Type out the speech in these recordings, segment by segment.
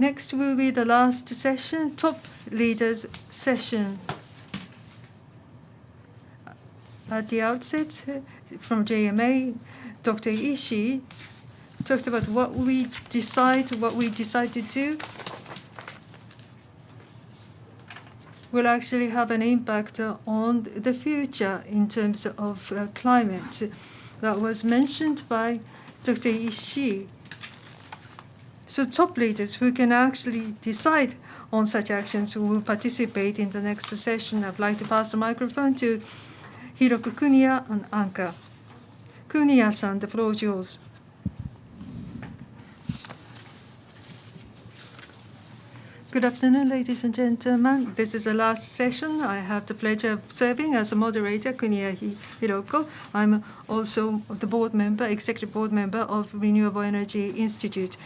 Next will be the last session, top leaders session. At the outset, from JMA, Dr. Ishii talked about what we decide to do will actually have an impact on the future in terms of climate. That was mentioned by Dr. Ishii. So top leaders who can actually decide on such actions who will participate in the next session. I'd like to pass the microphone to Hiroko, Kuniya, and Anka. Kuniya-san, the floor is yours. Good afternoon, ladies and gentlemen. This is the last session. I have the pleasure of serving as a moderator, Kuniya Hiroko. I'm also the board member, executive board member of Renewable Energy Institute.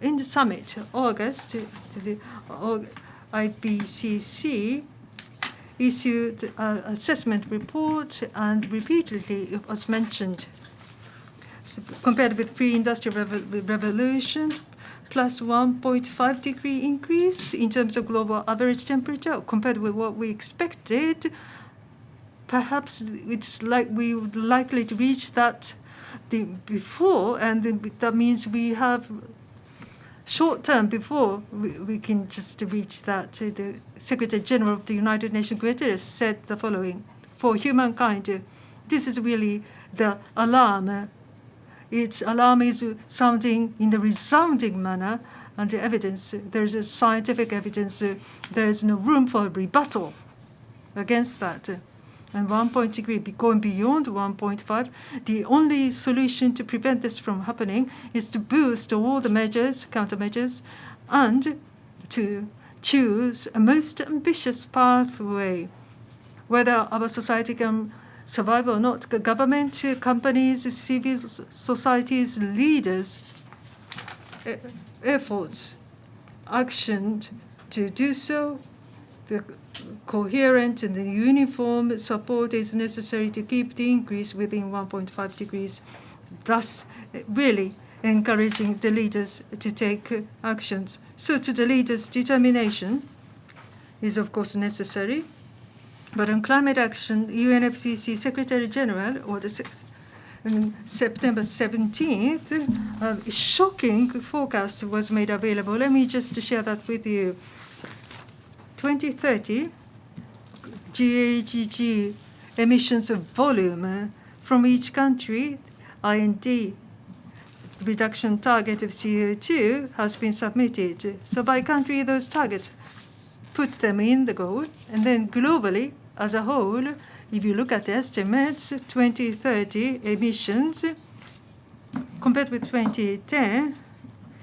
In the summit, August, the IPCC issued an assessment report, and repeatedly it was mentioned. So compared with pre-industrial revolution, plus 1.5 degree increase in terms of global average temperature, compared with what we expected, perhaps it's like we would likely to reach that before, and that means we have short term before we can just reach that. The Secretary General of the United Nations, Guterres, said the following: for humankind, this is really the alarm. Its alarm is sounding in the resounding manner, and the evidence, there is a scientific evidence, there is no room for rebuttal against that. And 1 degree going beyond 1.5, the only solution to prevent this from happening is to boost all the measures, countermeasures, and to choose a most ambitious pathway. Whether our society can survive or not, government, companies, civil societies, leaders, efforts, action to do so, the coherent and the uniform support is necessary to keep the increase within 1.5 degrees, thus really encouraging the leaders to take actions. So to the leaders, determination is of course necessary. But on climate action, UNFCCC Secretary General, on September 17th, a shocking forecast was made available. Let me just share that with you. 2030, GHG emissions volume from each country, IND reduction target of CO2 has been submitted. So by country, those targets, put them in the goal, and then globally, as a whole, if you look at the estimates, 2030 emissions compared with 2010,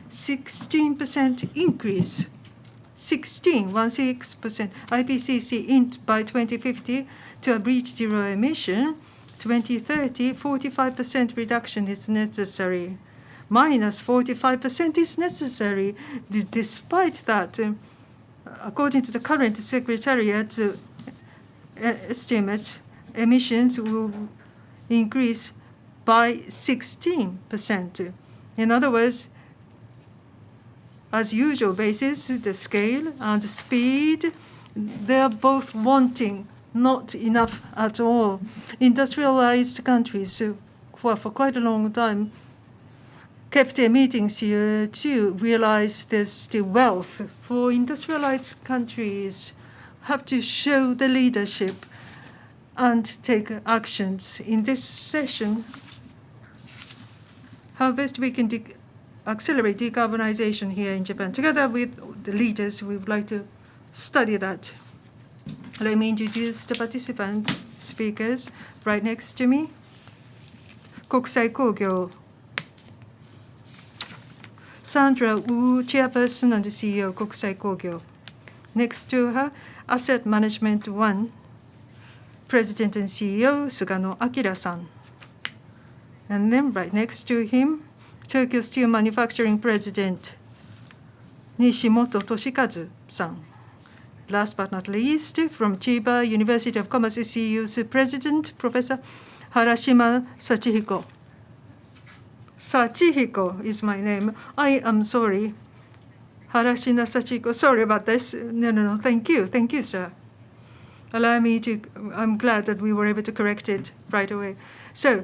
16% increase. 16%. IPCC by 2050 to reach zero emission. 2030, 45% reduction is necessary. Minus 45% is necessary. Despite that, according to the current Secretariat estimates, emissions will increase by 16%. In other words, as usual basis, the scale and the speed, they are both wanting, not enough at all. Industrialized countries for quite a long time kept emitting CO2, realize there's still wealth. For industrialized countries, have to show the leadership and take actions. In this session, how best we can accelerate decarbonization here in Japan. Together with the leaders, we would like to study that. Let me introduce the participants, speakers, right next to me. Kokusai Kogyo. Sandra Wu, Chairperson and CEO, Kokusai Kogyo. Next to her, Asset Management One, President and CEO, Sugano Akira-san. And then right next to him, Tokyo Steel Manufacturing President, Nishimoto Toshikazu-san. Last but not least, from Chiba University of Commerce CU's President, Professor Harashina Sachihiko. Sachihiko is my name. I am sorry. Harashina, Sachihiko, sorry about this. No. Thank you, sir. Allow me to. I'm glad that we were able to correct it right away. So,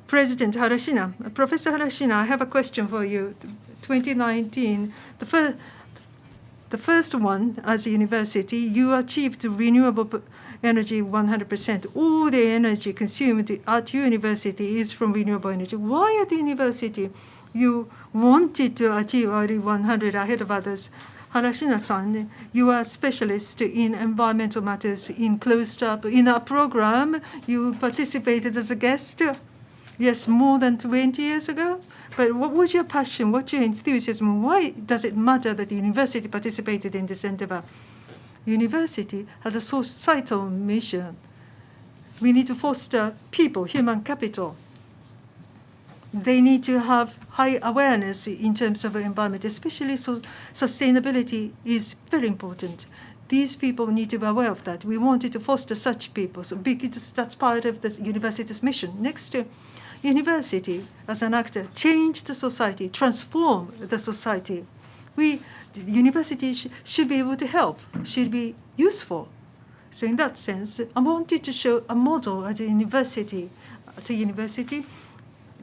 President Harashina, Professor Harashina, I have a question for you. 2019, the first one as a university, you achieved renewable energy 100%. All the energy consumed at your university is from renewable energy. Why at the university you wanted to achieve already 100 ahead of others? Harashina-san, you are a specialist in environmental matters in closed up. In our program, you participated as a guest. Yes, more than 20 years ago. But what was your passion? What's your enthusiasm? Why does it matter that the university participated in this endeavor? University has a societal mission. We need to foster people, human capital. They need to have high awareness in terms of the environment, especially sustainability is very important. These people need to be aware of that. We wanted to foster such people, so that's part of the university's mission. Next, university as an actor change the society, transform the society. The university should be able to help, should be useful. So in that sense, I wanted to show a model at a university.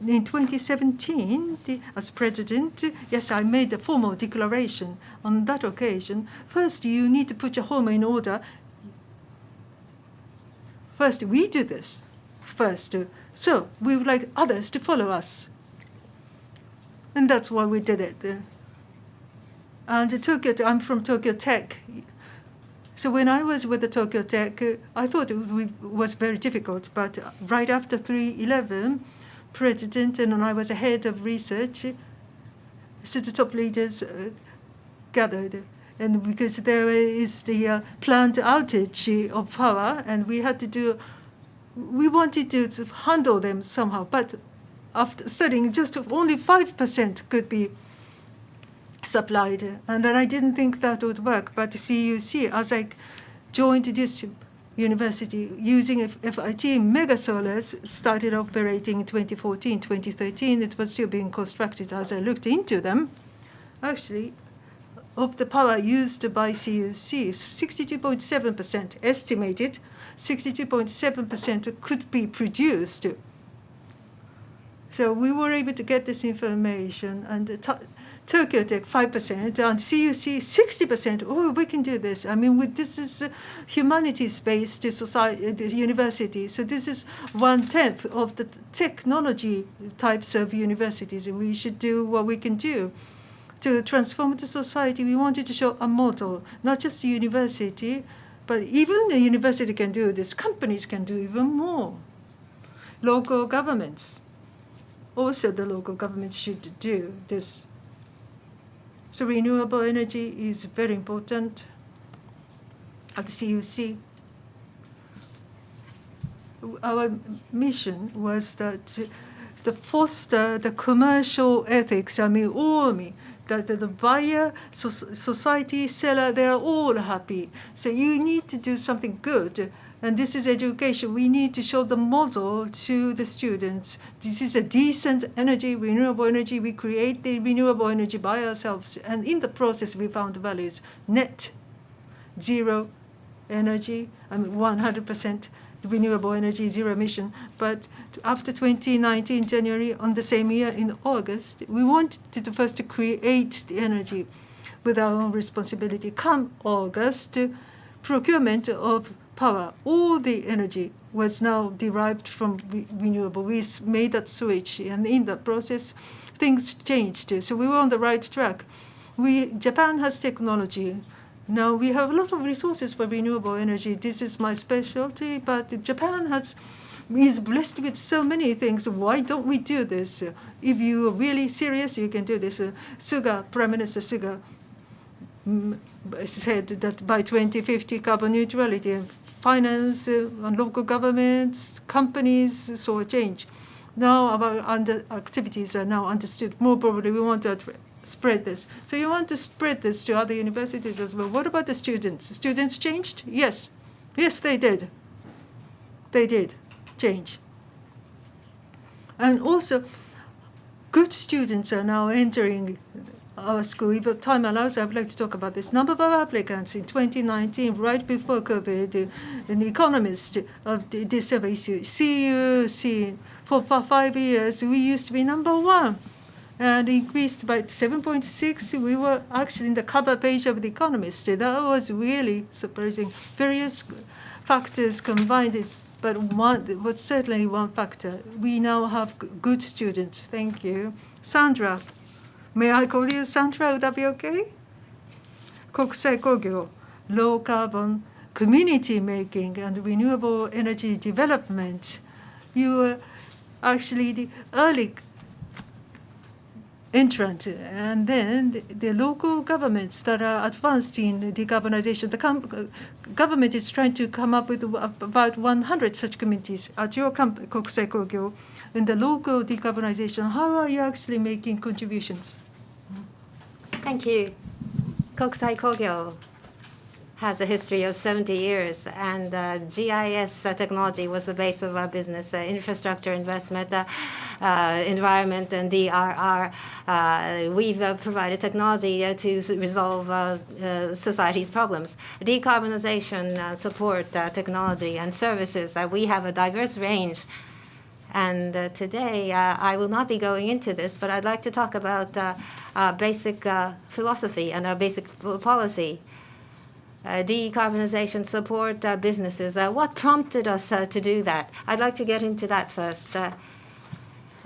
In 2017, as president, yes, I made a formal declaration on that occasion. First, you need to put your home in order. First, we do this. First, so we would like others to follow us. And that's why we did it. And Tokyo, I'm from Tokyo Tech. So when I was with the Tokyo Tech, I thought it was very difficult. But right after 3/11, President and I was head of research, so the top leaders gathered. And because there is the plant outage of power, and we wanted to handle them somehow. But after studying, just only 5% could be supplied. And I didn't think that would work. But CUC, as I joined this university, using FIT, mega solars started operating in 2014, 2013. It was still being constructed. As I looked into them, actually, of the power used by CUC, 62.7% estimated, 62.7% could be produced. So we were able to get this information, and Tokyo Tech 5%, and CUC 60%. Oh, we can do this. I mean, this is humanities-based society, the university. So this is 1/10 of the technology types of universities, and we should do what we can do to transform the society. We wanted to show a model, not just the university, but even the university can do this. Companies can do even more. Local governments, also the local governments should do this. So renewable energy is very important at the CUC. Our mission was that to foster the commercial ethics. I mean, that the buyer, society, seller, they are all happy. So you need to do something good. And this is education. We need to show the model to the students. This is a decent energy, renewable energy. We create the renewable energy by ourselves. And in the process, we found values. Net zero energy, 100% renewable energy, zero emission. But after 2019, January, on the same year in August, we wanted to first create the energy with our own responsibility. Come August, procurement of power, all the energy was now derived from renewable. We made that switch, and in that process, things changed. So we were on the right track. Japan has technology. Now we have a lot of resources for renewable energy. This is my specialty, but Japan is blessed with so many things. Why don't we do this? If you are really serious, you can do this. Prime Minister Suga said that by 2050, carbon neutrality, finance, and local governments, companies saw a change. Now our activities are now understood. More probably, we want to spread this. So you want to spread this to other universities as well. What about the students? Students changed? Yes. Yes, they did. They did change. And also, good students are now entering our school. If time allows, I would like to talk about this. Number of applicants in 2019, right before COVID, an economist of this issue, CUC, for 5 years, we used to be number 1 and increased by 7.6. We were actually in the cover page of The Economist. That was really surprising. Various factors combined, but one was certainly one factor. We now have good students. Thank you. Sandra. May I call you Sandra? Would that be okay? Kokusai Kogyo, low carbon community making and renewable energy development. You were actually the early entrant, and then the local governments that are advanced in decarbonization. The government is trying to come up with about 100 such communities. At your company, Kokusai Kogyo, in the local decarbonization, how are you actually making contributions? Thank you. Kokusai Kogyo has a history of 70 years, and GIS technology was the base of our business. Infrastructure investment, environment, and DRR. We've provided technology to resolve society's problems. Decarbonization support technology and services. We have a diverse range. And today, I will not be going into this, but I'd like to talk about our basic philosophy and our basic policy. Decarbonization support businesses. What prompted us to do that? I'd like to get into that first.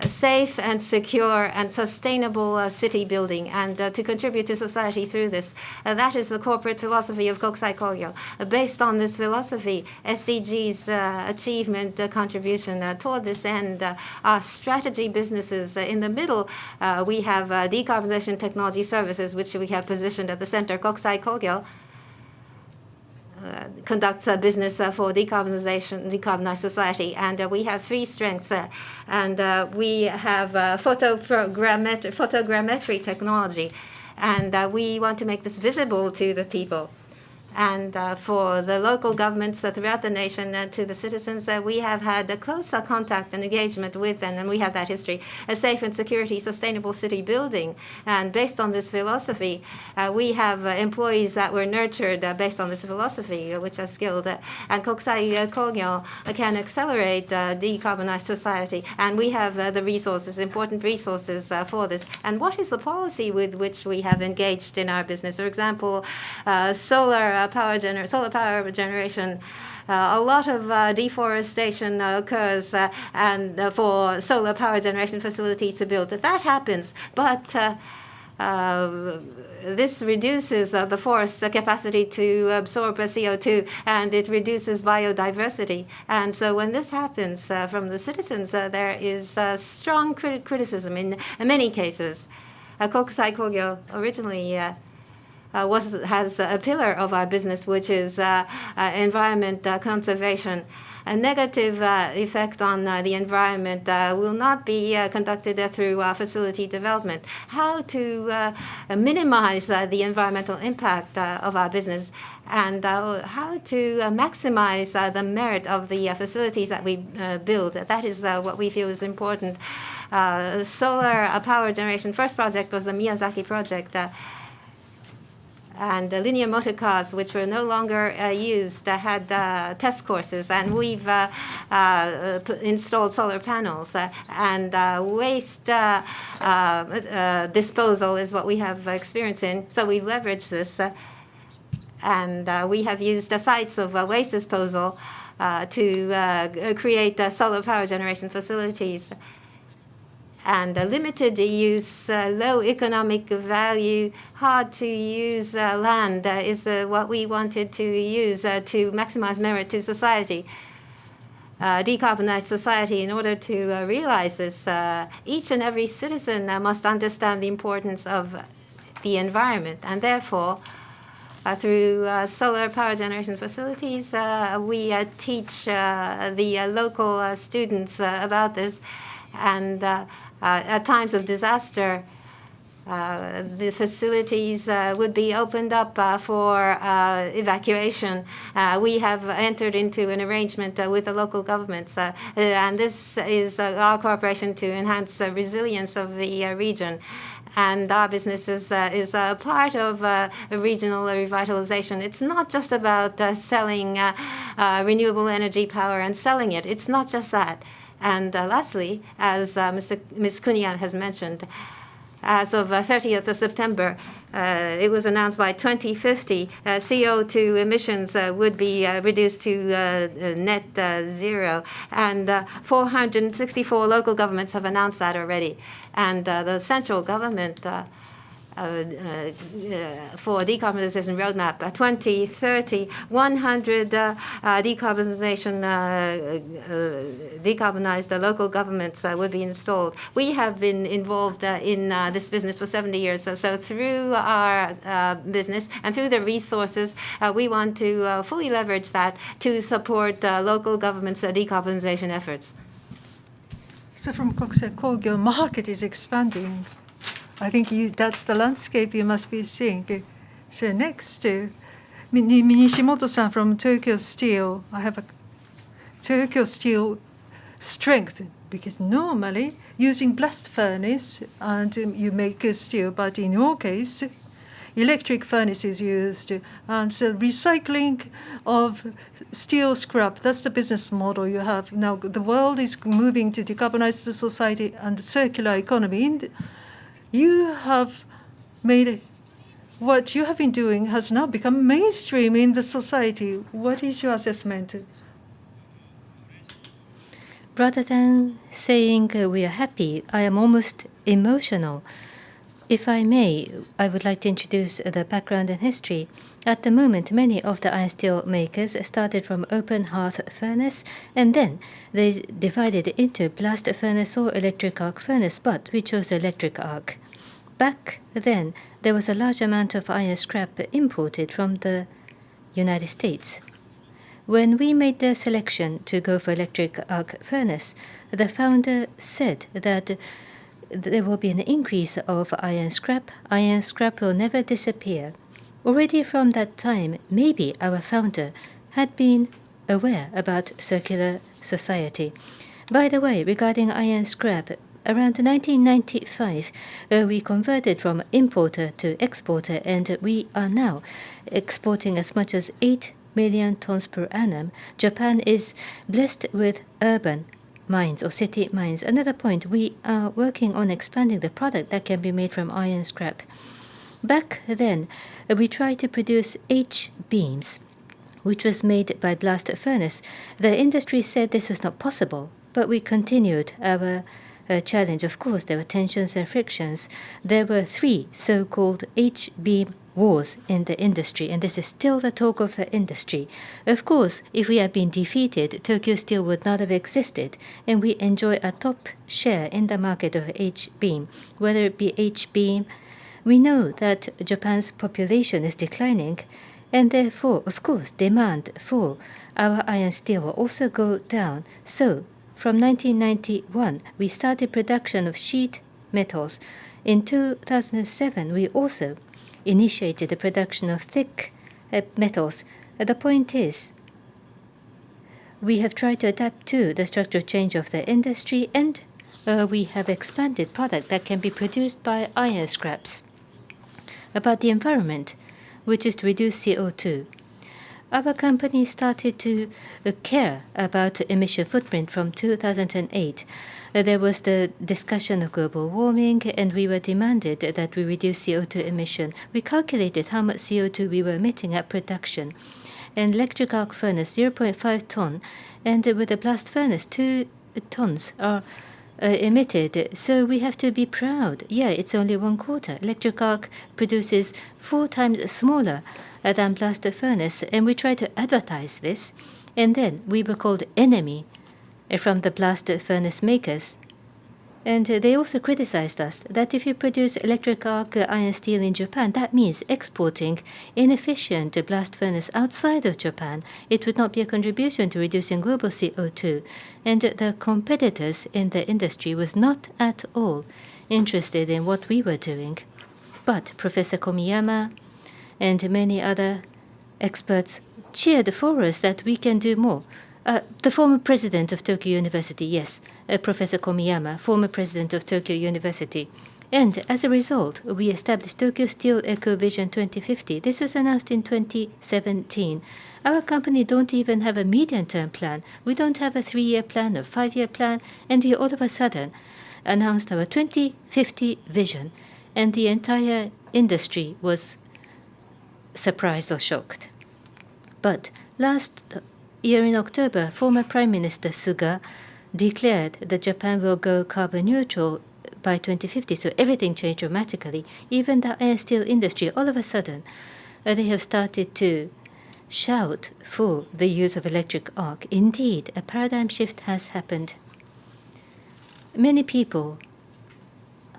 Safe and secure and sustainable city building, and to contribute to society through this. That is the corporate philosophy of Kokusai Kogyo. Based on this philosophy, SDGs achievement contribution toward this end, our strategy businesses in the middle, we have decarbonization technology services, which we have positioned at the center. Kokusai Kogyo conducts business for decarbonized society, and we have 3 strengths, and we have photogrammetry technology, and we want to make this visible to the people. And for the local governments throughout the nation, to the citizens, we have had a close contact and engagement with them, and we have that history. A safe and security, sustainable city building. And based on this philosophy, we have employees that were nurtured based on this philosophy, which are skilled. And Kokusai Kogyo can accelerate decarbonized society. And we have the resources, important resources for this. And what is the policy with which we have engaged in our business? For example, solar power generation. A lot of deforestation occurs, and for solar power generation facilities to build. That happens, but this reduces the forest's capacity to absorb CO2, and it reduces biodiversity. And so when this happens from the citizens, there is strong criticism in many cases. Kokusai Kogyo originally has a pillar of our business, which is environment conservation. A negative effect on the environment will not be conducted through facility development. How to minimize the environmental impact of our business, and how to maximize the merit of the facilities that we build. That is what we feel is important. Solar power generation. First project was the Miyazaki project. And the linear motor cars, which were no longer used, had test courses, and we've installed solar panels. And waste disposal is what we have experience in, so we've leveraged this. And we have used the sites of waste disposal to create solar power generation facilities. And limited use, low economic value, hard to use land is what we wanted to use to maximize merit to society. Decarbonized society. In order to realize this, each and every citizen must understand the importance of the environment, and therefore through solar power generation facilities, we teach the local students about this. And at times of disaster, the facilities would be opened up for evacuation. We have entered into an arrangement with the local governments, and this is our cooperation to enhance the resilience of the region. And our business is part of regional revitalization. It's not just about selling renewable energy power and selling it. It's not just that. And lastly, as Ms. Kuniya has mentioned, as of 30th of September, it was announced by 2050, CO2 emissions would be reduced to net zero. And 464 local governments have announced that already. And the central government for decarbonization roadmap 2030, 100 decarbonized local governments would be installed. We have been involved in this business for 70 years. So through our business and through the resources, we want to fully leverage that to support local governments' decarbonization efforts. So from Kokusai, Kogyo market is expanding. I think that's the landscape you must be seeing. So next, Nishimoto-san from Tokyo Steel. I have a Tokyo Steel strength, because normally using blast furnace and you make steel, but in your case, electric furnace is used, and so recycling of steel scrap, that's the business model you have. Now the world is moving to decarbonized society and circular economy. You have made what you have been doing has now become mainstream in the society. What is your assessment? Rather than saying we are happy, I am almost emotional. If I may, I would like to introduce the background and history. At the moment, many of the iron steel makers started from open hearth furnace, and then they divided into blast furnace or electric arc furnace, but we chose electric arc. Back then, there was a large amount of iron scrap imported from the United States. When we made the selection to go for electric arc furnace, the founder said that there will be an increase of iron scrap. Iron scrap will never disappear. Already from that time, maybe our founder had been aware about circular society. By the way, regarding iron scrap, around 1995, we converted from importer to exporter, and we are now exporting as much as 8 million tons per annum. Japan is blessed with urban mines or city mines. Another point, we are working on expanding the product that can be made from iron scrap. Back then, we tried to produce H-beams, which was made by blast furnace. The industry said this was not possible, but we continued our challenge. Of course, there were tensions and frictions. There were 3 so-called H-beam wars in the industry, and this is still the talk of the industry. Of course, if we had been defeated, Tokyo Steel would not have existed, and we enjoy a top share in the market of H-beam. Whether it be H-beam, we know that Japan's population is declining, and therefore, of course, demand for our iron steel will also go down. So, from 1991, we started production of sheet metals. In 2007, we also initiated the production of thick metals. The point is, we have tried to adapt to the structural change of the industry, and we have expanded product that can be produced by iron scraps. About the environment, which is to reduce CO2. Our company started to care about emission footprint from 2008. There was the discussion of global warming, and we were demanded that we reduce CO2 emission. We calculated how much CO2 we were emitting at production. An electric arc furnace, 0.5 ton, and with a blast furnace, 2 tons are emitted. So we have to be proud. Yeah, it's only 1/4. Electric arc produces 4 times smaller than blast furnace, and we try to advertise this, and then we were called enemy from the blast furnace makers. And they also criticized us that if you produce electric arc iron steel in Japan, that means exporting inefficient blast furnace outside of Japan. It would not be a contribution to reducing global CO2. And the competitors in the industry was not at all interested in what we were doing. But Professor Komiyama and many other experts cheered for us that we can do more. The former president of Tokyo University, yes, Professor Komiyama, former president of Tokyo University. And as a result, we established Tokyo Steel Eco Vision 2050. This was announced in 2017. Our company don't even have a medium-term plan. We don't have a 3-year plan or 5-year plan, and we all of a sudden announced our 2050 vision, and the entire industry was surprised or shocked. But last year in October, former Prime Minister Suga declared that Japan will go carbon neutral by 2050, so everything changed dramatically. Even the iron steel industry, all of a sudden, they have started to shout for the use of electric arc. Indeed, a paradigm shift has happened. Many people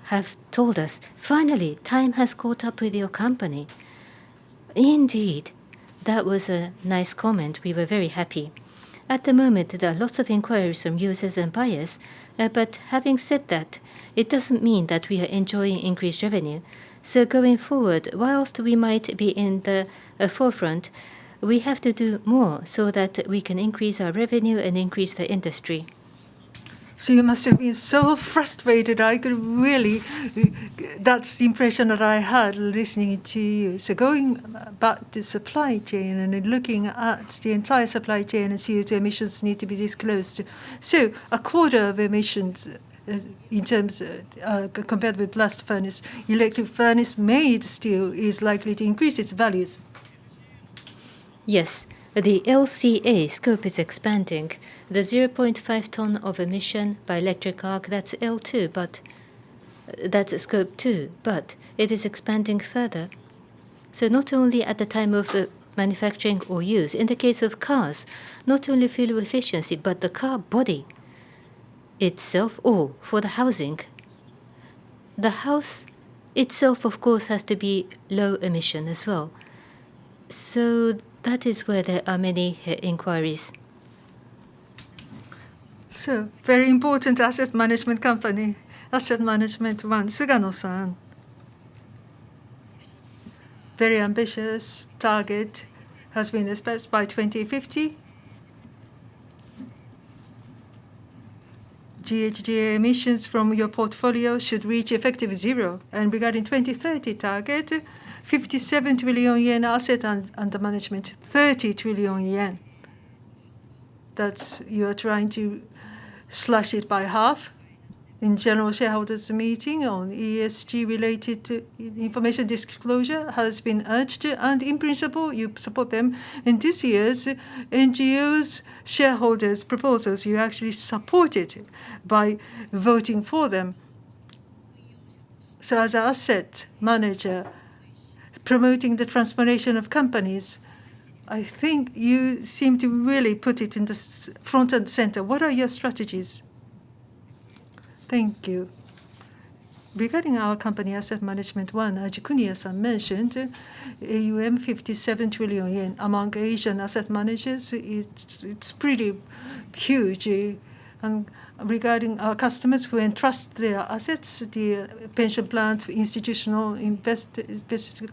have told us, finally, time has caught up with your company. Indeed, that was a nice comment. We were very happy. At the moment, there are lots of inquiries from users and buyers, but having said that, it doesn't mean that we are enjoying increased revenue. So going forward, whilst we might be in the forefront, we have to do more so that we can increase our revenue and increase the industry. So you must have been so frustrated. I could really, that's the impression that I had listening to you. So going back to supply chain and looking at the entire supply chain and CO2 emissions need to be disclosed. So a quarter of emissions in terms compared with blast furnace, electric furnace made steel is likely to increase its values. Yes, the LCA scope is expanding. The 0.5 ton of emission by electric arc, that's L2, but that's scope 2, but it is expanding further. So not only at the time of manufacturing or use, in the case of cars, not only fuel efficiency, but the car body itself, or for the housing. The house itself, of course, has to be low emission as well. So that is where there are many inquiries. So, very important asset management company, Asset Management One, Sugano-san. Very ambitious target has been established by 2050. GHG emissions from your portfolio should reach effective zero. And regarding 2030 target, 57 trillion yen asset under management, 30 trillion yen. That's, you are trying to slash it by half. In general shareholders meeting on ESG related to information disclosure has been urged, and in principle you support them. In this year's NGOs shareholders proposals, you actually supported by voting for them. So as an asset manager promoting the transformation of companies, I think you seem to really put it in the front and center. What are your strategies? Thank you. Regarding our company, Asset Management One, as Kuniya-san mentioned, AUM 57 trillion yen. Among Asian asset managers, it's pretty huge. And regarding our customers who entrust their assets, the pension plans, institutional,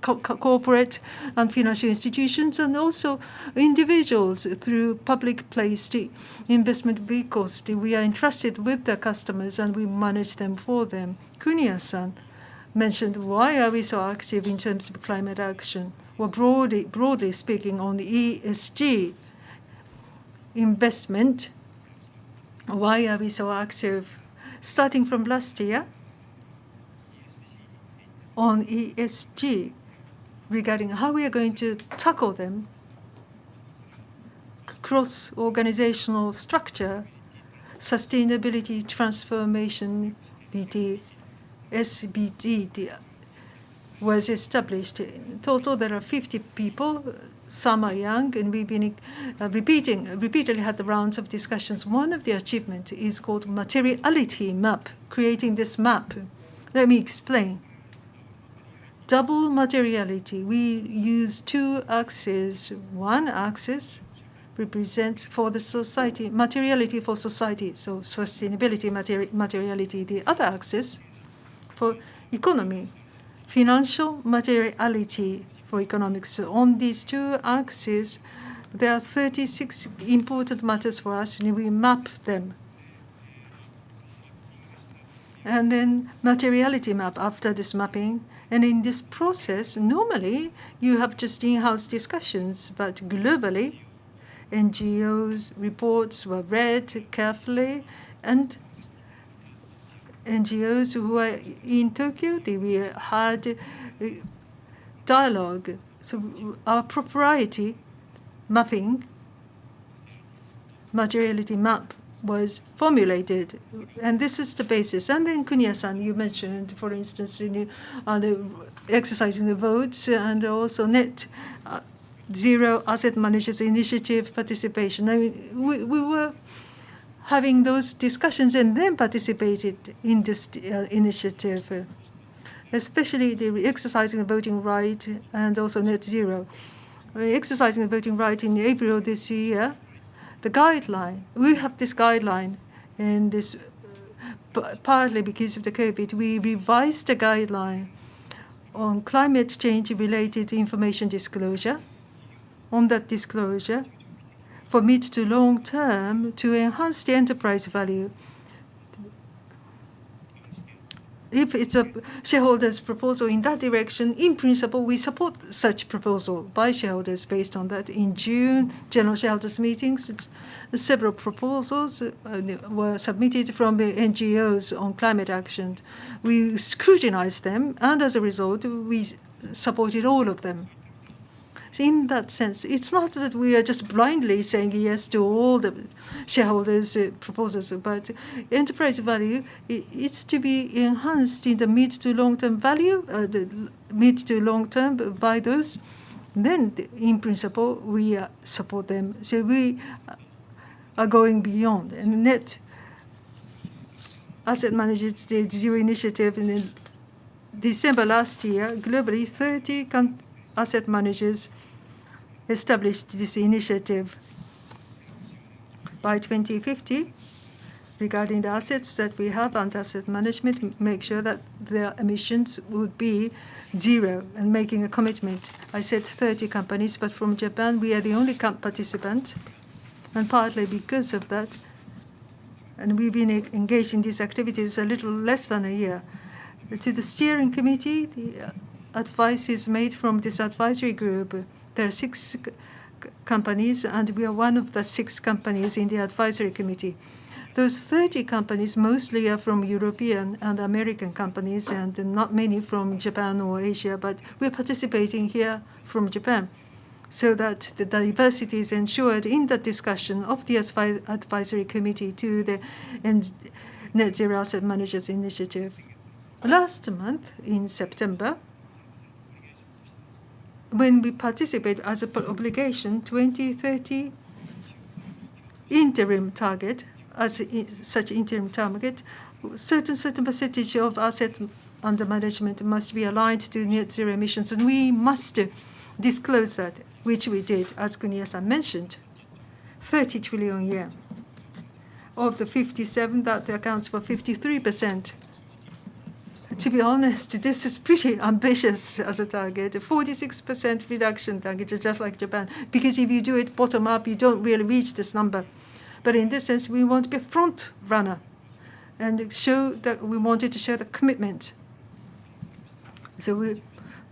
corporate and financial institutions, and also individuals through public placed investment vehicles. We are entrusted with the customers and we manage them for them. Kuniya-san mentioned, why are we so active in terms of climate action? Well, broadly speaking, on the ESG investment, why are we so active? Starting from last year, on ESG, regarding how we are going to tackle them, cross-organizational structure, sustainability transformation, SBT was established. In total, there are 50 people. Some are young, and we've been repeatedly had the rounds of discussions. One of the achievements is called Materiality Map, creating this map. Let me explain. Double materiality. We use two axes. One axis represents for the society, materiality for society, so sustainability, materiality. The other axis for economy, financial materiality for economics. So on these two axes, there are 36 important matters for us, and we map them. and then materiality map after this mapping. And in this process, normally you have just in-house discussions, but globally, NGOs' reports were read carefully, and NGOs who are in Tokyo, we had dialogue. So our proprietary mapping, materiality map, was formulated, and this is the basis. And then Kuniya-san, you mentioned, for instance, in the exercising the votes, and also net zero asset managers initiative participation. I mean, we were having those discussions and then participated in this initiative, especially the exercising the voting right and also net zero. Exercising the voting right in April this year, the guideline, we have this guideline, and this partly because of the COVID, we revised the guideline on climate change related information disclosure. On that disclosure, for mid to long term, to enhance the enterprise value. If it's a shareholders' proposal in that direction, in principle, we support such proposal by shareholders based on that. In June, general shareholders meetings, several proposals were submitted from the NGOs on climate action. We scrutinized them, and as a result, we supported all of them. So in that sense, it's not that we are just blindly saying yes to all the shareholders' proposals, but enterprise value is to be enhanced in the mid to long-term value, the mid to long-term by those. Then, in principle, we support them. So we are going beyond. And net asset managers, the Zero Initiative, in December last year, globally 30 asset managers established this initiative. By 2050, regarding the assets that we have under asset management, make sure that their emissions would be zero, and making a commitment. I said 30 companies, but from Japan, we are the only participant, and partly because of that, and we've been engaged in these activities a little less than a year. To the steering committee, the advice is made from this advisory group. There are 6 companies, and we are one of the 6 companies in the advisory committee. Those 30 companies mostly are from European and American companies, and not many from Japan or Asia, but we're participating here from Japan, so that the diversity is ensured in the discussion of the advisory committee to the Net Zero Asset Managers Initiative. Last month, in September, when we participate as an obligation, 2030 interim target, as such interim target, certain percentage of asset under management must be aligned to net zero emissions, and we must disclose that, which we did, as Kuniya-san mentioned. 30 trillion yen. Of the 57, that accounts for 53%. To be honest, this is pretty ambitious as a target. 46% reduction target is just like Japan. Because if you do it bottom up, you don't really reach this number. But in this sense, we want to be a front runner and show that we wanted to show the commitment. So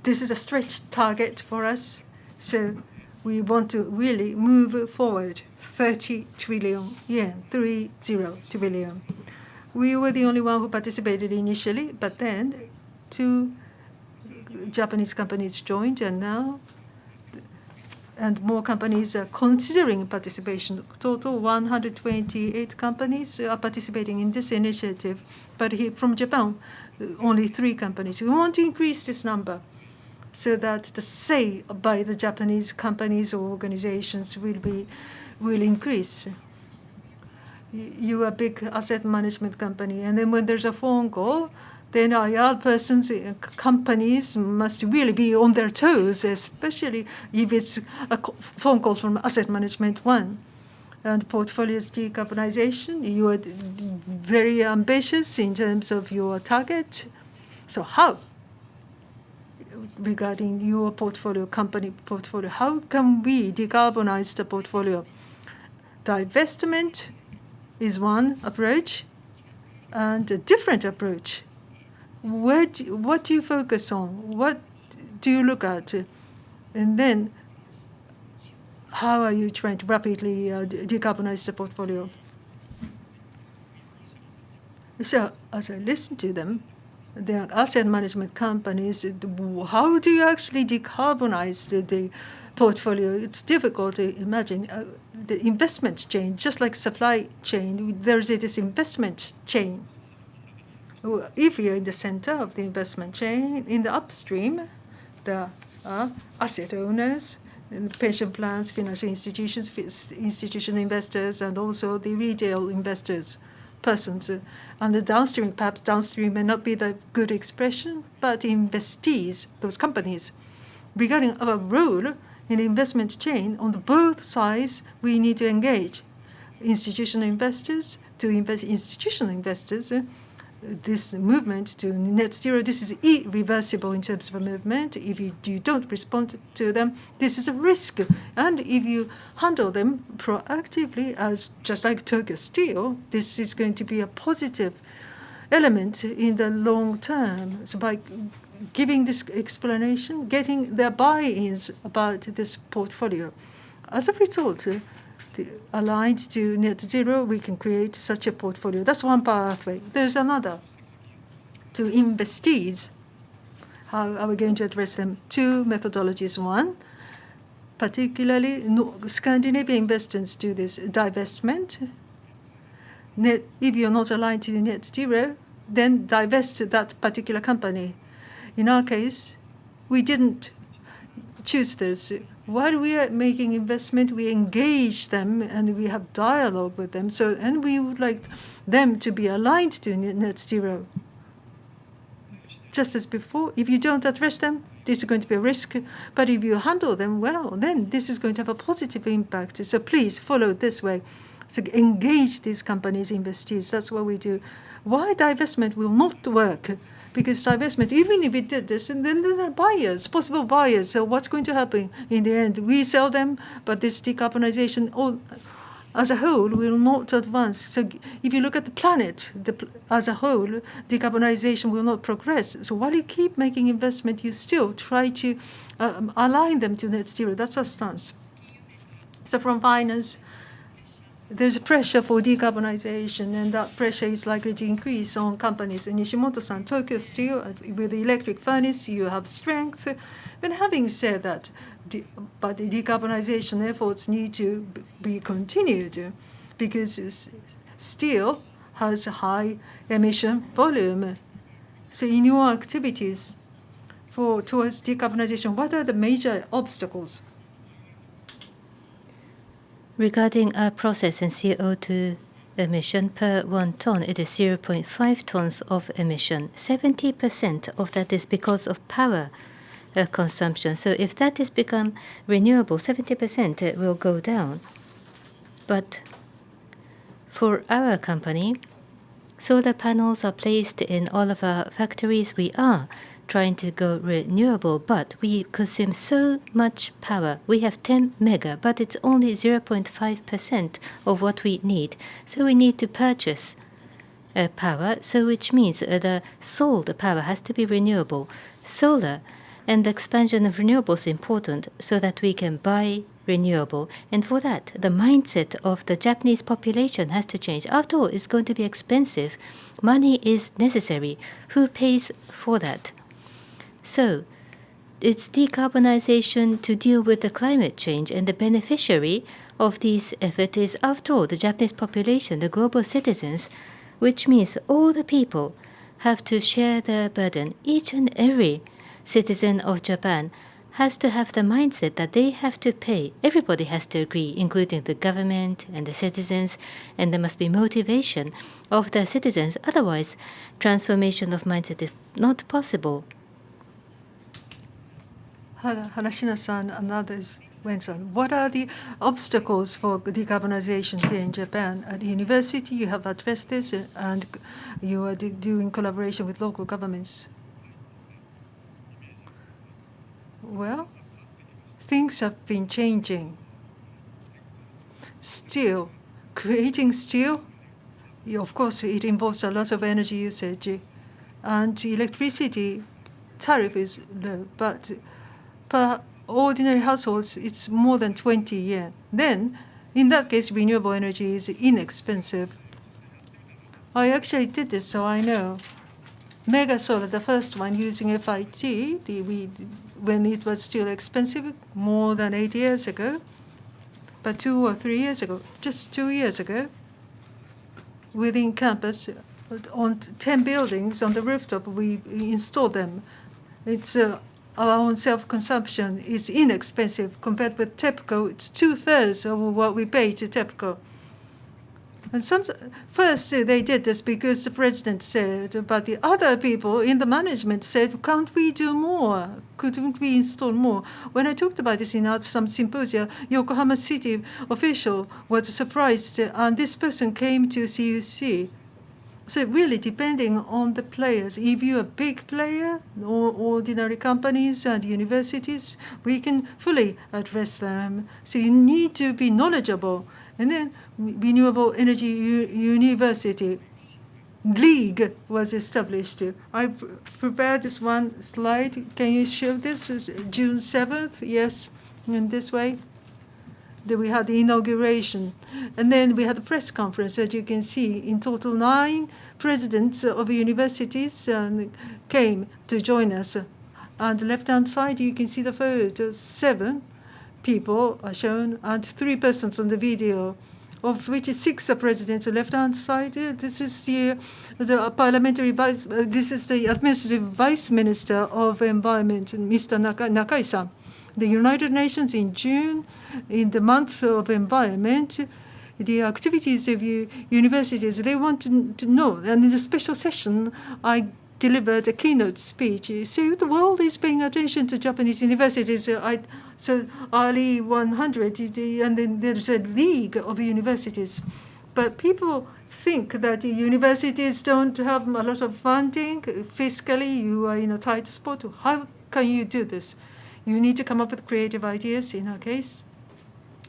this is a stretch target for us. So we want to really move forward. 30 trillion yen, 30 trillion. We were the only one who participated initially, but then 2 Japanese companies joined, and now and more companies are considering participation. Total 128 companies are participating in this initiative, but here from Japan, only 3 companies. We want to increase this number so that the say by the Japanese companies or organizations will increase. You are a big asset management company, and then when there's a phone call, then IR persons, companies must really be on their toes, especially if it's a phone call from asset management one. And portfolio's decarbonization, you are very ambitious in terms of your target. So how, regarding your portfolio, company portfolio, how can we decarbonize the portfolio? Divestment is one approach, and a different approach. What do you focus on? What do you look at? And then how are you trying to rapidly decarbonize the portfolio? So as I listen to them, the asset management companies, how do you actually decarbonize the portfolio? It's difficult to imagine. The investment chain, just like supply chain, there's this investment chain. If you're in the center of the investment chain, in the upstream, the asset owners, and pension plans, financial institutions, institutional investors, and also the retail investors, persons. And the downstream, perhaps downstream may not be the good expression, but investees, those companies. Regarding our role in the investment chain, on both sides, we need to engage institutional investors to invest institutional investors. This movement to net zero, this is irreversible in terms of a movement. If you don't respond to them, this is a risk. And if you handle them proactively, as just like Tokyo Steel, this is going to be a positive element in the long term. So by giving this explanation, getting their buy-ins about this portfolio, as a result, aligned to net zero, we can create such a portfolio. That's one pathway. There's another. To investees, how are we going to address them? Two methodologies. One, particularly Scandinavian investors do this divestment. If you're not aligned to net zero, then divest that particular company. In our case, we didn't choose this. While we are making investment, we engage them and we have dialogue with them. So, and we would like them to be aligned to net zero. Just as before, if you don't address them, this is going to be a risk. But if you handle them well, then this is going to have a positive impact. So please follow this way. So engage these companies, investees. That's what we do. Why divestment will not work? Because divestment, even if it did this, and then there are buyers, possible buyers. So what's going to happen in the end? We sell them, but this decarbonization all, as a whole will not advance. So if you look at the planet as a whole, decarbonization will not progress. So while you keep making investment, you still try to align them to net zero. That's our stance. So from finance, there's a pressure for decarbonization, and that pressure is likely to increase on companies. And Nishimoto-san, Tokyo Steel, with the electric furnace, you have strength. But having said that, but the decarbonization efforts need to be continued because steel has a high emission volume. So in your activities towards decarbonization, what are the major obstacles? Regarding our process and CO2 emission per 1 ton, it is 0.5 tons of emission. 70% of that is because of power consumption. So if that is become renewable, 70% will go down. But for our company, solar panels are placed in all of our factories. We are trying to go renewable, but we consume so much power. We have 10 mega, but it's only 0.5% of what we need. So we need to purchase power, so which means the sold power has to be renewable. Solar and the expansion of renewables is important so that we can buy renewable. And for that, the mindset of the Japanese population has to change. After all, it's going to be expensive. Money is necessary. Who pays for that? So it's decarbonization to deal with the climate change, and the beneficiary of these efforts is, after all, the Japanese population, the global citizens, which means all the people have to share the burden. Each and every citizen of Japan has to have the mindset that they have to pay. Everybody has to agree, including the government and the citizens, and there must be motivation of the citizens. Otherwise, transformation of mindset is not possible. Harashina-san and others, Wen-san, what are the obstacles for decarbonization here in Japan? At university, you have addressed this, and you are doing collaboration with local governments. Well, things have been changing. Steel, creating steel Of course, it involves a lot of energy usage, and electricity tariff is low, but per ordinary households, it's more than 20 yen. Then, in that case, renewable energy is inexpensive. I actually did this, so I know. Mega solar, the first one using FIT, when it was still expensive, more than 8 years ago, but 2 or 3 years ago, just 2 years ago, within campus, on 10 buildings on the rooftop, we installed them. It's our own self-consumption is inexpensive compared with TEPCO. It's 2/3 of what we pay to TEPCO. And first they did this because the president said, but the other people in the management said, can't we do more? Couldn't we install more? When I talked about this in some symposia, Yokohama City official was surprised, and this person came to CUC. So really depending on the players, if you're a big player, or ordinary companies and universities, we can fully address them. So you need to be knowledgeable. And then Renewable Energy University League was established. I prepared this one slide. Can you show this? It's June 7th, yes, in this way. Then we had the inauguration. And then we had a press conference, as you can see. In total, 9 presidents of universities came to join us. On the left-hand side, you can see the photo. 7 people are shown, and 3 persons on the video, of which 6 are presidents. On the left-hand side, this is the parliamentary vice. This is the administrative vice minister of environment, Mr. Nakai-san. The United Nations in June, in the month of environment, the activities of universities, they want to know. And in the special session, I delivered a keynote speech. So the world is paying attention to Japanese universities. So early 100, and then there's a league of universities. But people think that universities don't have a lot of funding. Fiscally, you are in a tight spot. How can you do this? You need to come up with creative ideas. In our case,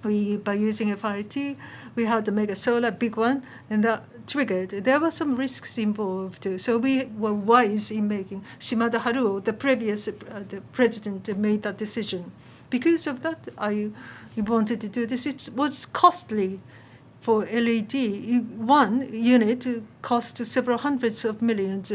by using FIT, we had the mega solar, big one, and that triggered. There were some risks involved. So we were wise in making. Shimada Haruo, the previous the president, made that decision. Because of that, I wanted to do this. It was costly for LED. One unit cost several hundreds of millions.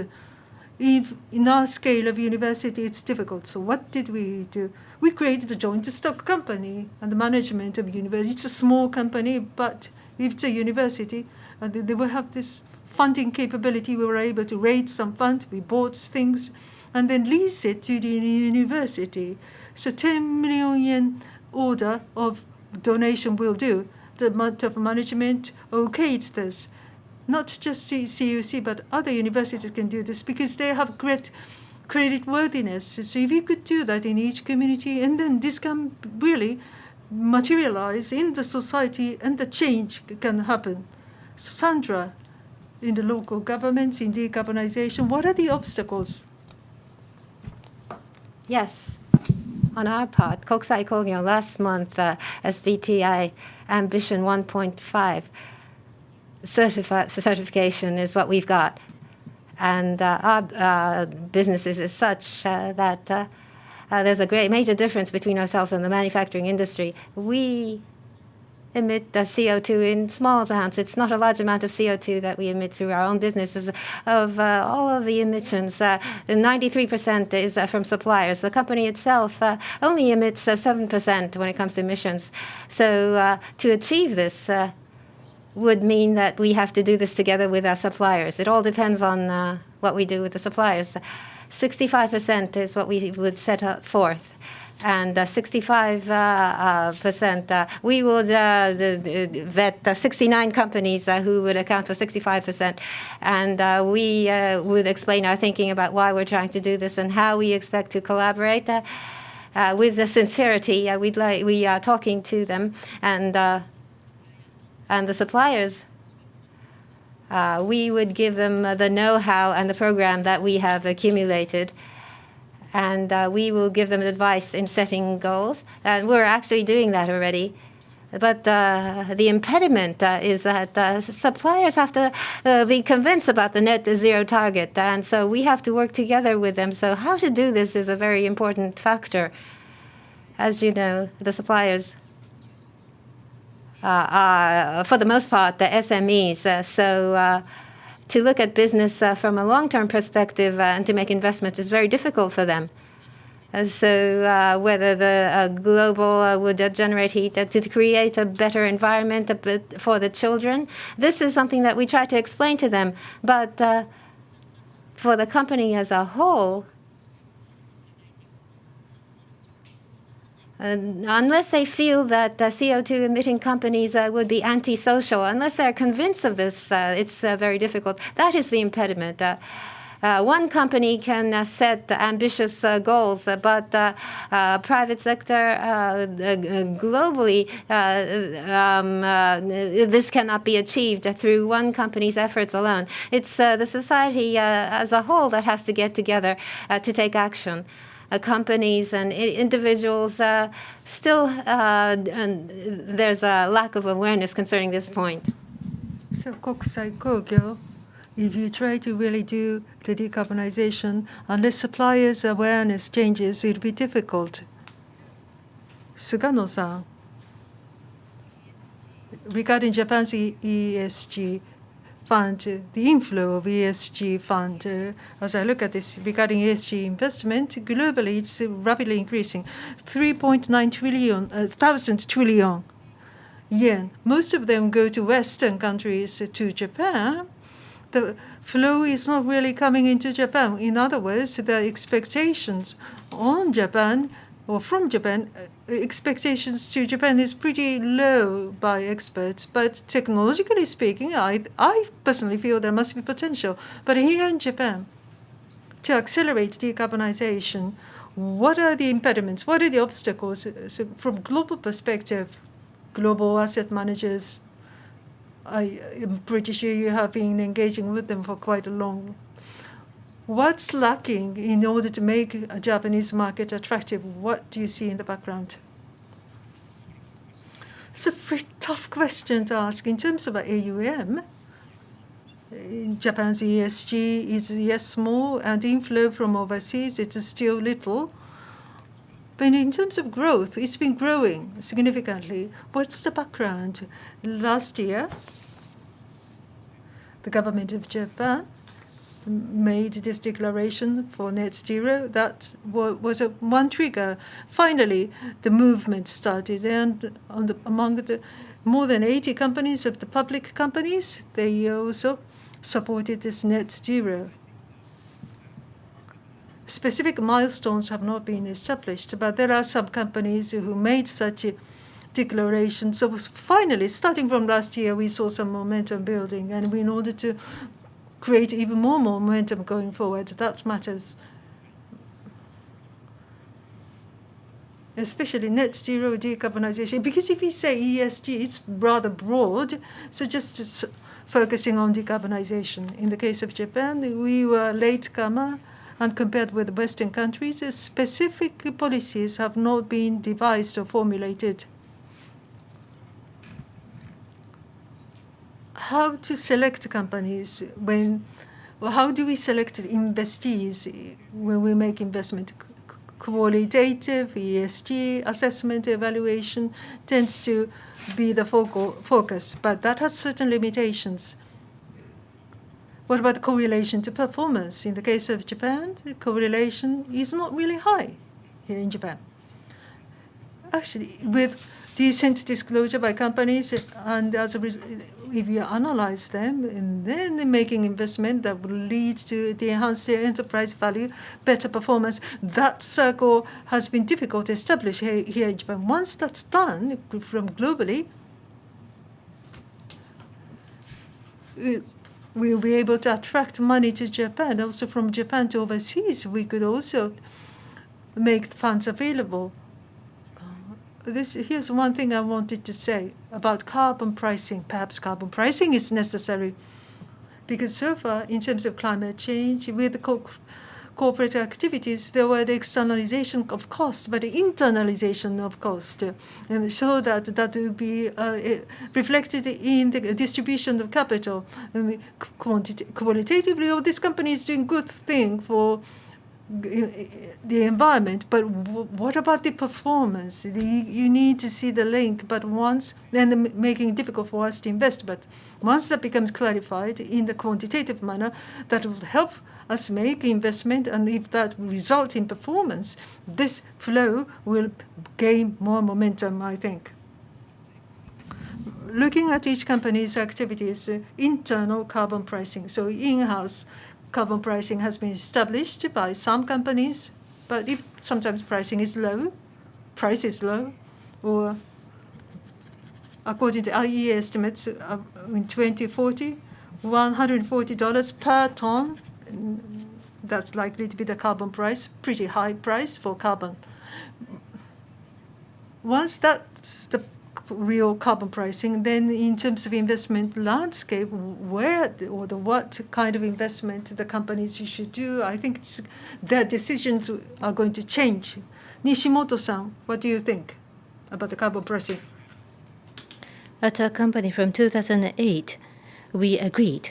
If in our scale of university, it's difficult. So what did we do? We created a joint stock company and the management of university. It's a small company, but if it's a university, they will have this funding capability. We were able to raise some fund. We bought things and then lease it to the university. So 10 million yen order of donation will do. The amount of management okays this. Not just CUC, but other universities can do this because they have great credit worthiness. So if you could do that in each community, and then this can really materialize in the society and the change can happen. So Sandra, in the local governments, in decarbonization, what are the obstacles? Yes. On our part, Kokusai Kogyo last month, SBTI Ambition 1.5 certification is what we've got. And our businesses is such that there's a great major difference between ourselves and the manufacturing industry. We emit CO2 in small amounts. It's not a large amount of CO2 that we emit through our own businesses. Of all of the emissions, 93% is from suppliers. The company itself only emits 7% when it comes to emissions. So to achieve this would mean that we have to do this together with our suppliers. It all depends on what we do with the suppliers. 65% is what we would set up forth. And 65%, we would vet 69 companies who would account for 65%. And we would explain our thinking about why we're trying to do this and how we expect to collaborate. With the sincerity, we are talking to them. And the suppliers, we would give them the know-how and the program that we have accumulated. And we will give them advice in setting goals. And we're actually doing that already. But the impediment is that suppliers have to be convinced about the net zero target. And so we have to work together with them. So how to do this is a very important factor. As you know, the suppliers are, for the most part, the SMEs. So to look at business from a long-term perspective and to make investments is very difficult for them. So whether the global would generate heat to create a better environment for the children, this is something that we try to explain to them. But for the company as a whole, unless they feel that CO2 emitting companies would be antisocial, unless they're convinced of this, it's very difficult. That is the impediment. One company can set ambitious goals, but private sector globally, this cannot be achieved through one company's efforts alone. It's the society as a whole that has to get together to take action. Companies and individuals still, there's a lack of awareness concerning this point. So Kokusai Kogyo, if you try to really do the decarbonization, unless suppliers' awareness changes, it'll be difficult. Sugano-san, regarding Japan's ESG fund, the inflow of ESG fund, as I look at this regarding ESG investment, globally it's rapidly increasing, 3.9 trillion yen. Most of them go to Western countries, to Japan. The flow is not really coming into Japan. In other words, the expectations on Japan or from Japan, expectations to Japan is pretty low by experts. But technologically speaking, I personally feel there must be potential. But here in Japan, to accelerate decarbonization, what are the impediments? What are the obstacles? So from global perspective, global asset managers, I am pretty sure you have been engaging with them for quite a long. What's lacking in order to make a Japanese market attractive? What do you see in the background? It's a very tough question to ask. In terms of AUM, Japan's ESG is yes small, and inflow from overseas it's still little. But in terms of growth, it's been growing significantly. What's the background? Last year, the government of Japan made this declaration for net zero. That was one trigger. Finally, the movement started, and among the more than 80 companies of the public companies, they also supported this net zero. Specific milestones have not been established, but there are some companies who made such a declaration. So finally, starting from last year, we saw some momentum building, and in order to create even more momentum going forward, that matters. Especially net zero decarbonization, because if we say ESG, it's rather broad. So just focusing on decarbonization. In the case of Japan, we were a latecomer. And compared with Western countries, specific policies have not been devised or formulated. How to select companies how do we select investees when we make investment? Qualitative ESG assessment evaluation tends to be the focus, but that has certain limitations. What about the correlation to performance? In the case of Japan, the correlation is not really high here in Japan. Actually, with decent disclosure by companies, and as a result, if you analyze them, and then making investment that will lead to the enhanced enterprise value, better performance, that circle has been difficult to establish here in Japan. Once that's done from globally, we'll be able to attract money to Japan. Also from Japan to overseas, we could also make funds available. Here's one thing I wanted to say about carbon pricing. Perhaps carbon pricing is necessary because so far, in terms of climate change, with the corporate activities, there were the externalization of cost, but the internalization of cost, and so that will be reflected in the distribution of capital. Qualitatively, oh, this company is doing good thing for the environment, but what about the performance? You need to see the link, but once, then making it difficult for us to invest. But once that becomes clarified in the quantitative manner, that will help us make investment, and if that results in performance, this flow will gain more momentum, I think. Looking at each company's activities, internal carbon pricing, so in-house carbon pricing has been established by some companies, but if sometimes pricing is low, price is low, or according to IEA estimates, in 2040, $140 per ton, that's likely to be the carbon price, pretty high price for carbon. Once that's the real carbon pricing, then in terms of investment landscape, where or what kind of investment the companies should do, I think their decisions are going to change. Nishimoto-san, what do you think about the carbon pricing? At our company from 2008, we agreed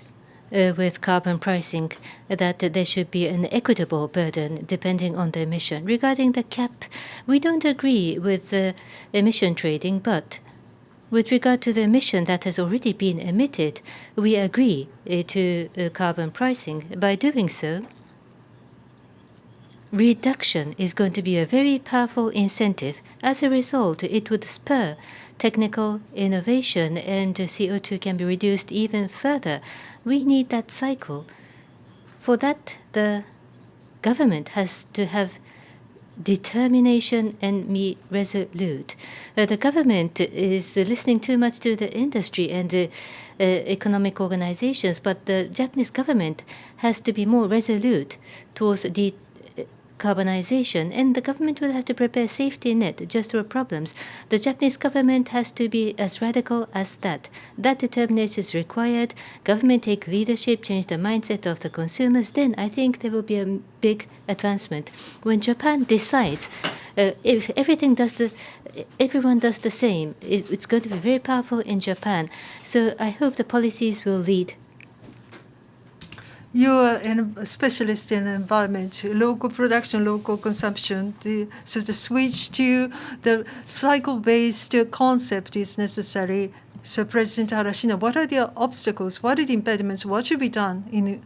with carbon pricing that there should be an equitable burden depending on the emission. Regarding the cap, we don't agree with emission trading, but with regard to the emission that has already been emitted, we agree to carbon pricing. By doing so, reduction is going to be a very powerful incentive. As a result, it would spur technical innovation, and CO2 can be reduced even further. We need that cycle. For that, the government has to have determination and be resolute. The government is listening too much to the industry and the economic organizations, but the Japanese government has to be more resolute towards decarbonization, and the government will have to prepare a safety net just for problems. The Japanese government has to be as radical as that. That determination is required. Government take leadership, change the mindset of the consumers. Then I think there will be a big advancement. When Japan decides, if everyone does the same, it's going to be very powerful in Japan. So I hope the policies will lead. You are a specialist in environment, local production, local consumption. So the switch to the cycle-based concept is necessary. So President Harashina, what are the obstacles? What are the impediments? What should be done in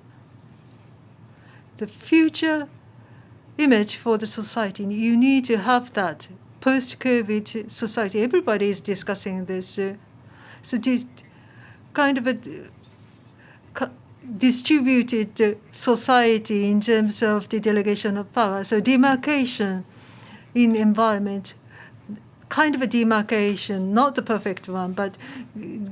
the future image for the society? You need to have that post-COVID society. Everybody is discussing this. So this kind of a distributed society in terms of the delegation of power. So demarcation in environment, kind of a demarcation, not the perfect one, but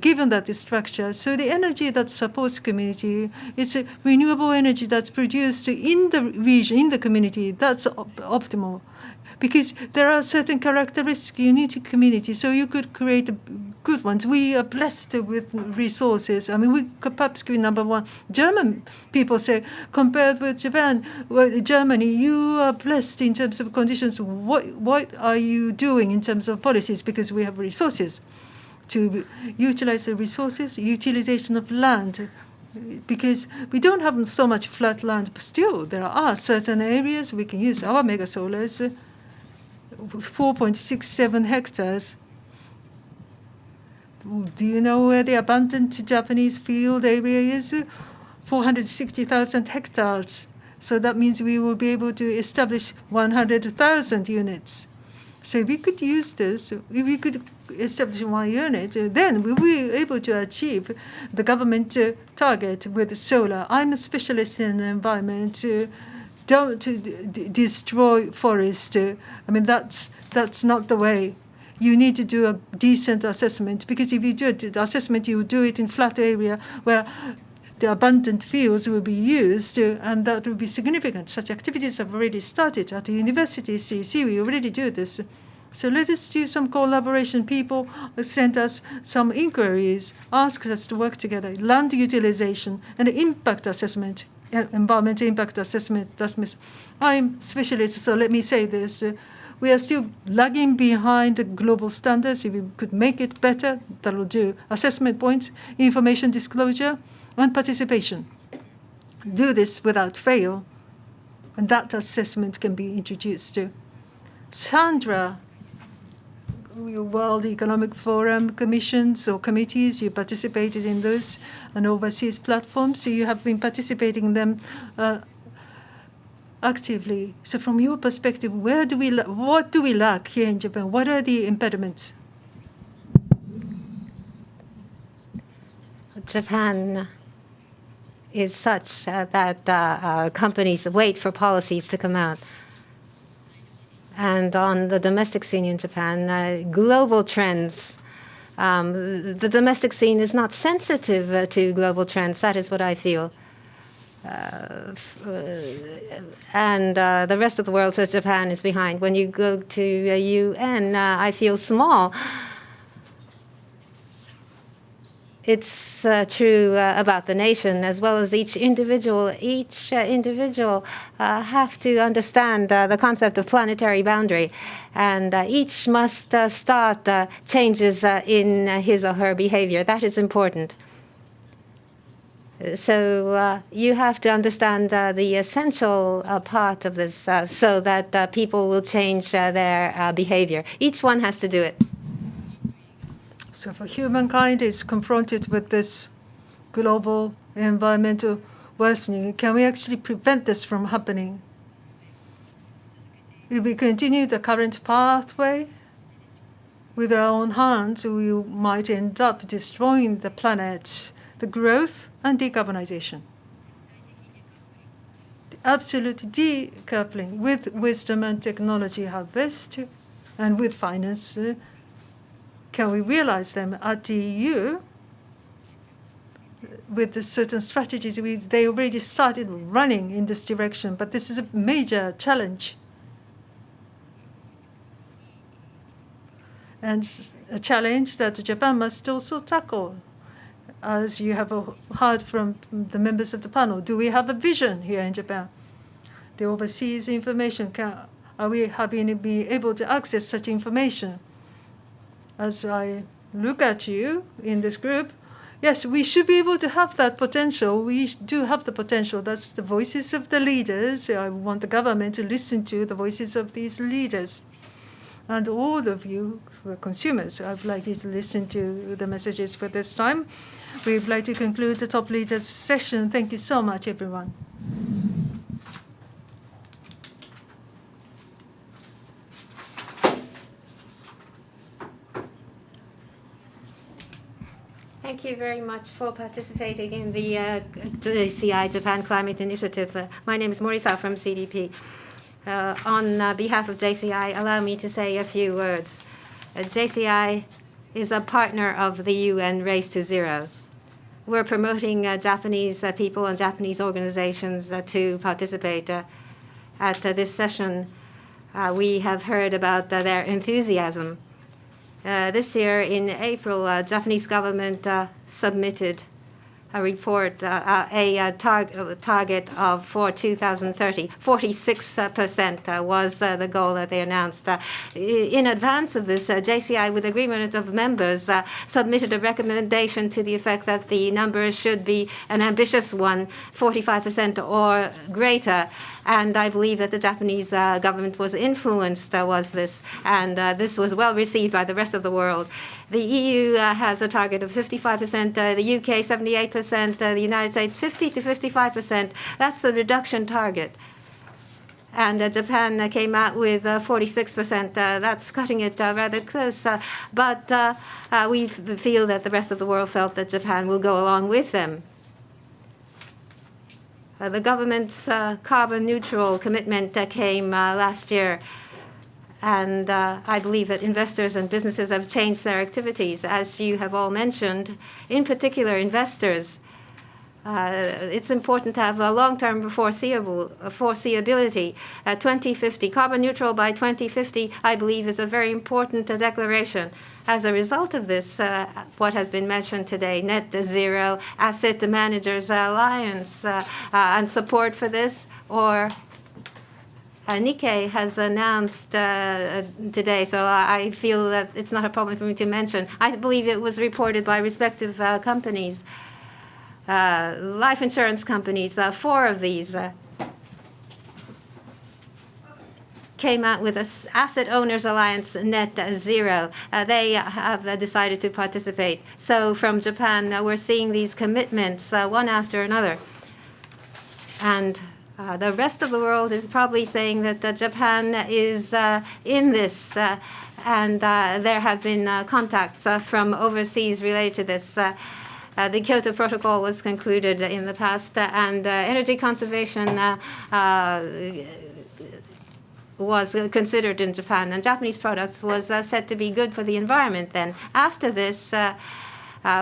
given that the structure. So the energy that supports community, it's a renewable energy that's produced in the region, in the community, that's optimal. Because there are certain characteristics unique to community, so you could create good ones. We are blessed with resources. I mean, we could perhaps be number one. German people say, compared with Japan, Germany, you are blessed in terms of conditions. What are you doing in terms of policies? Because we have resources to utilize the resources, utilization of land. Because we don't have so much flat land, but still there are certain areas we can use our mega solars. 4.67 hectares. Do you know where the abundant Japanese field area is? 460,000 hectares. So that means we will be able to establish 100,000 units. So if we could use this, if we could establish 1 unit, then we will be able to achieve the government target with solar. I'm a specialist in the environment. Don't destroy forest. I mean, that's not the way. You need to do a decent assessment, because if you do the assessment, you do it in flat area where the abundant fields will be used, and that will be significant. Such activities have already started at the university. CEC, we already do this. So let us do some collaboration. People send us some inquiries, ask us to work together. Land utilization and impact assessment environmental impact assessment. I'm specialist, so let me say this. We are still lagging behind the global standards. If we could make it better, that will do. Assessment points, information disclosure, and participation. Do this without fail, and that assessment can be introduced. Sandra, World Economic Forum commissions or committees, you participated in those, and overseas platforms, so you have been participating in them actively. So from your perspective, what do we lack here in Japan? What are the impediments? Japan is such that companies wait for policies to come out. And on the domestic scene in Japan, global trends, the domestic scene is not sensitive to global trends. That is what I feel. And the rest of the world says Japan is behind. When you go to UN, I feel small. It's true about the nation as well as each individual. Each individual have to understand the concept of planetary boundary, and each must start changes in his or her behavior. That is important. So you have to understand the essential part of this so that people will change their behavior. Each one has to do it. So for humankind is confronted with this global environmental worsening, can we actually prevent this from happening? If we continue the current pathway with our own hands, we might end up destroying the planet, the growth and decarbonization. The absolute decoupling with wisdom and technology harvest and with finance. Can we realize them at the EU? With the certain strategies, they already started running in this direction, but this is a major challenge. And a challenge that Japan must also tackle. As you have heard from the members of the panel, do we have a vision here in Japan? The overseas information, are we being able to access such information? As I look at you in this group, yes, we should be able to have that potential. We do have the potential. That's the voices of the leaders. I want the government to listen to the voices of these leaders. And all of you, for consumers, I would like you to listen to the messages for this time. We would like to conclude the top leaders session. Thank you so much, everyone. Thank you very much for participating in the JCI Japan Climate Initiative. My name is Morisawa from CDP. On behalf of JCI, allow me to say a few words. JCI is a partner of the UN Race to Zero. We're promoting Japanese people and Japanese organizations to participate at this session. We have heard about their enthusiasm. This year, in April, Japanese government submitted a report, a target of for 2030. 46% was the goal that they announced. In advance of this, JCI, with agreement of members, submitted a recommendation to the effect that the number should be an ambitious one, 45% or greater. And I believe that the Japanese government was influenced, and this was well received by the rest of the world. The EU has a target of 55%, the UK 78%, the United States 50 to 55%. That's the reduction target. And Japan came out with 46%. That's cutting it rather close. But we feel that the rest of the world felt that Japan will go along with them. The government's carbon neutral commitment came last year. And I believe that investors and businesses have changed their activities, as you have all mentioned. In particular, investors it's important to have a long-term foreseeability. 2050, carbon neutral by 2050, I believe, is a very important declaration. As a result of this, what has been mentioned today, net zero, asset managers alliance, and support for this, or Nikkei has announced today, so I feel that it's not a problem for me to mention. I believe it was reported by respective companies. Life insurance companies, 4 of these came out with an Asset Owners Alliance net zero. They have decided to participate. So from Japan, we're seeing these commitments one after another. And the rest of the world is probably saying that Japan is in this, and there have been contacts from overseas related to this. The Kyoto Protocol was concluded in the past, and energy conservation was considered in Japan, and Japanese products was said to be good for the environment then. After this,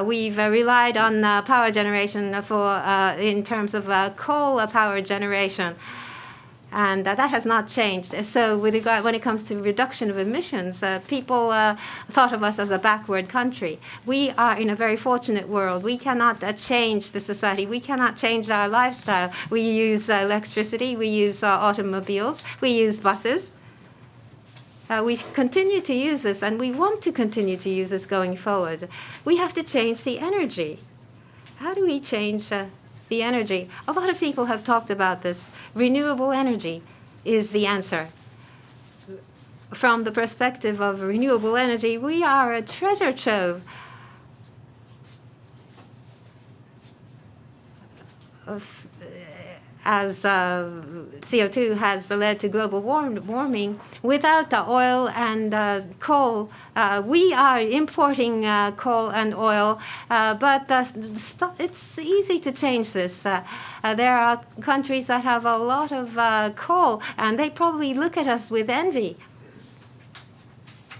we've relied on power generation for in terms of coal power generation. And that has not changed. So with regard, when it comes to reduction of emissions, people thought of us as a backward country. We are in a very fortunate world. We cannot change the society. We cannot change our lifestyle. We use electricity. We use automobiles. We use buses. We continue to use this, and we want to continue to use this going forward. We have to change the energy. How do we change the energy? A lot of people have talked about this. Renewable energy is the answer. From the perspective of renewable energy, we are a treasure trove as CO2 has led to global warming. Without the oil and coal, we are importing coal and oil, but it's easy to change this. There are countries that have a lot of coal, and they probably look at us with envy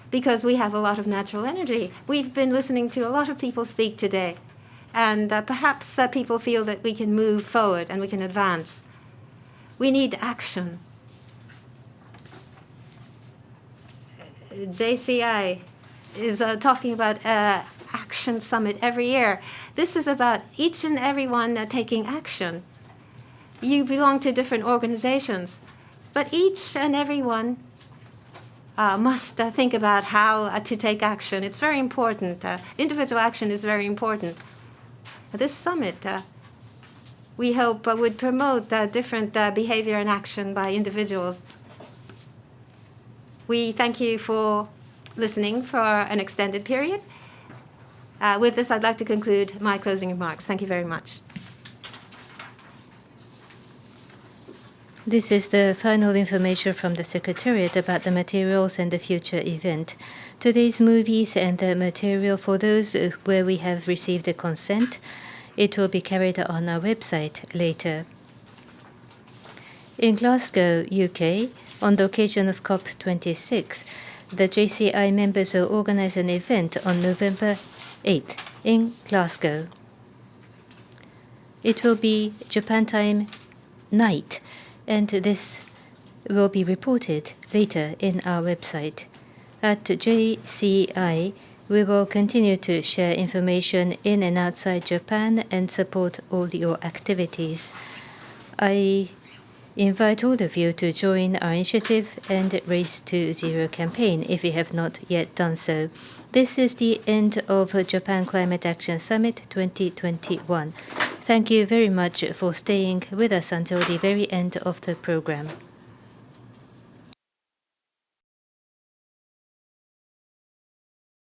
because we have a lot of natural energy. We've been listening to a lot of people speak today. And perhaps people feel that we can move forward and we can advance. We need action. JCI is talking about action summit every year. This is about each and every one taking action. You belong to different organizations, but each and every one must think about how to take action. It's very important. Individual action is very important. This summit, we hope, would promote different behavior and action by individuals. We thank you for listening for an extended period. With this, I'd like to conclude my closing remarks. Thank you very much. This is the final information from the Secretariat about the materials and the future event. Today's movies and the material for those where we have received the consent, it will be carried on our website later. In Glasgow, UK, on the occasion of COP26, the JCI members will organize an event on November 8th in Glasgow. It will be Japan time night, and this will be reported later in our website. At JCI, we will continue to share information in and outside Japan and support all your activities. I invite all of you to join our initiative and Race to Zero campaign if you have not yet done so. This is the end of Japan Climate Action Summit 2021. Thank you very much for staying with us until the very end of the program.